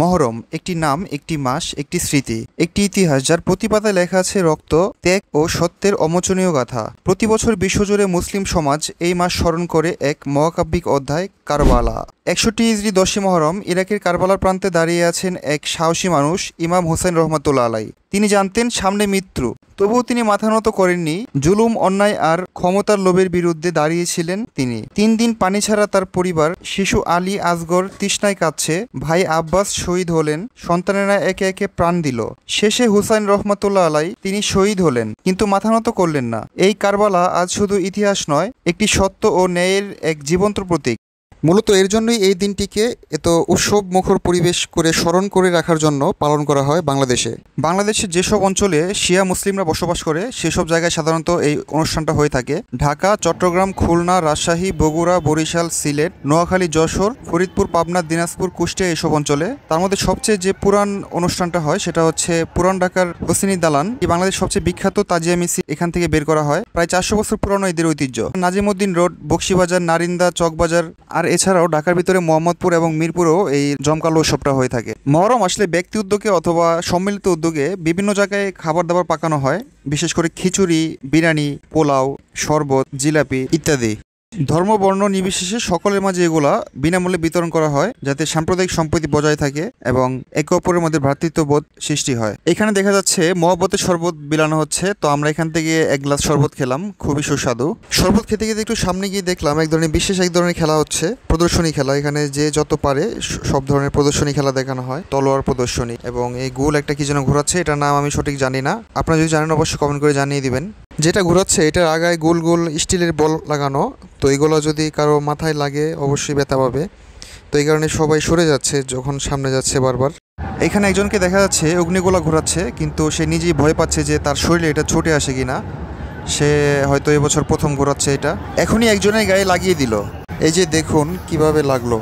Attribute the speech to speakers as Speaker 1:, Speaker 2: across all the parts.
Speaker 1: মহরম একটি নাম, একটি মাস, একটি স্মৃতি, একটি ইতিহাস যার প্রতি পাতায় লেখা আছে রক্ত, ত্যাগ ও সত্যের অমোচনীয় গাথা। প্রতি বছর বিশ্বজুড়ে মুসলিম সমাজ এই মাস স্মরণ করে এক মহাকাব্যিক অধ্যায়, কারবালা। ৬১ হিজরি ১০ই মহরম ইরাকের কারবালার প্রান্তে দাঁড়িয়ে আছেন এক সাহসী মানুষ, ইমাম হোসেন রহমতুল্লাহ আলাই। তিনি জানতেন সামনে মৃত্যু, তবুও তিনি মাথা নত করেননি। জুলুম, অন্যায় আর ক্ষমতার লোভের বিরুদ্ধে দাঁড়িয়েছিলেন তিনি। ৩ দিন পানি ছাড়া তার পরিবার, শিশু আলী আসগর তৃষ্ণায় কাঁদছে, ভাই আব্বাস শহীদ হলেন, সন্তানেরা একে একে প্রাণ দিল। শেষে হুসাইন রহমতুল্লাহ আলাই তিনি শহীদ হলেন, কিন্তু মাথা নত করলেন না। এই কারবালা আজ শুধু ইতিহাস নয়, একটি সত্য ও ন্যায়ের এক জীবন্ত প্রতীক। মূলত এর জন্যই এই দিনটিকে এত উৎসব মুখর পরিবেশ করে স্মরণ করে রাখার জন্য পালন করা হয় বাংলাদেশে। বাংলাদেশের যেসব অঞ্চলে শিয়া মুসলিমরা বসবাস করে সেসব জায়গায় সাধারণত এই অনুষ্ঠানটা হয়ে থাকে। ঢাকা, চট্টগ্রাম, খুলনা, রাজশাহী, বগুড়া, বরিশাল, সিলেট, নোয়াখালী, যশোর, ফরিদপুর, পাবনা, দিনাজপুর, কুষ্টিয়া এইসব অঞ্চলে। তার মধ্যে সবচেয়ে যে পুরান অনুষ্ঠানটা হয় সেটা হচ্ছে পুরান ঢাকার হোসেনি দালান। বাংলাদেশ সবচেয়ে বিখ্যাত তাজিয়া মিছিল এখান থেকে বের করা হয়। প্রায় ৪০০ বছর পুরানো এদের ঐতিহ্য। নাজিমউদ্দিন রোড, বকশীবাজার, নারিন্দা, চকবাজার আর এছাড়াও ঢাকার ভিতরে মোহাম্মদপুর এবং মিরপুরেও এই জমকালো উৎসবটা হয়ে থাকে। মহরম আসলে ব্যক্তি উদ্যোগে অথবা সম্মিলিত উদ্যোগে বিভিন্ন জায়গায় খাবার দাবার পাকানো হয়, বিশেষ করে খিচুড়ি, বিরিয়ানি, পোলাও, শরবত, জিলাপি ইত্যাদি। ধর্ম বর্ণ নির্বিশেষে সকলের মাঝে এগুলা বিনামূল্যে বিতরণ করা হয়, যাতে সাম্প্রদায়িক সম্প্রীতি বজায় থাকে এবং একে অপরের মধ্যে ভ্রাতৃত্ববোধ সৃষ্টি হয়। এখানে দেখা যাচ্ছে মহব্বতের শরবত বিলানো হচ্ছে, তো আমরা এখান থেকে এক গ্লাস শরবত খেলাম, খুবই সুস্বাদু। শরবত খেতে খেতে একটু সামনে গিয়ে দেখলাম এক ধরনের খেলা হচ্ছে, প্রদর্শনী খেলা। এখানে যে যত পারে সব ধরনের প্রদর্শনী খেলা দেখানো হয়, তলোয়ার প্রদর্শনী এবং এই গোল একটা কি যেন ঘোরাচ্ছে, এটার নাম আমি সঠিক জানি না। আপনারা যদি জানেন অবশ্যই কমেন্ট করে জানিয়ে দিবেন। যেটা ঘোরাচ্ছে এটার আগায় গোল গোল স্টিলের বল লাগানো, তো এগুলো যদি কারো মাথায় লাগে অবশ্যই ব্যথা পাবে। তো এই কারণে সবাই সরে যাচ্ছে যখন সামনে যাচ্ছে বারবার। এখানে একজনকে দেখা যাচ্ছে অগ্নিগোলা ঘোরাচ্ছে, কিন্তু সে নিজেই ভয় পাচ্ছে যে তার শরীরে এটা ছুটে আসে কিনা। সে হয়তো এবছর প্রথম ঘোরাচ্ছে এটা। এখনই একজনের গায়ে লাগিয়ে দিল। এই যে দেখুন কিভাবে লাগলো।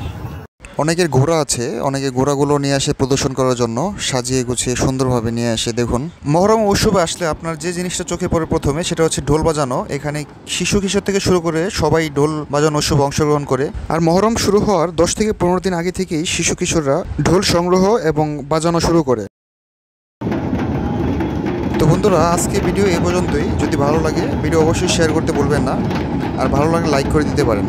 Speaker 1: অনেকের ঘোড়া আছে, অনেকে ঘোড়াগুলো নিয়ে আসে প্রদর্শন করার জন্য, সাজিয়ে গুছিয়ে সুন্দরভাবে নিয়ে আসে। দেখুন, মহরম উৎসবে আসলে আপনার যে জিনিসটা চোখে পড়ে প্রথমে সেটা হচ্ছে ঢোল বাজানো। এখানে শিশু কিশোর থেকে শুরু করে সবাই ঢোল বাজানো উৎসবে অংশগ্রহণ করে। আর মহরম শুরু হওয়ার 10 থেকে 15 দিন আগে থেকেই শিশু কিশোররা ঢোল সংগ্রহ এবং বাজানো শুরু করে। তো বন্ধুরা, আজকে ভিডিও এ পর্যন্তই। যদি ভালো লাগে ভিডিও অবশ্যই শেয়ার করতে ভুলবেন না, আর ভালো লাগলে লাইক করে দিতে পারেন।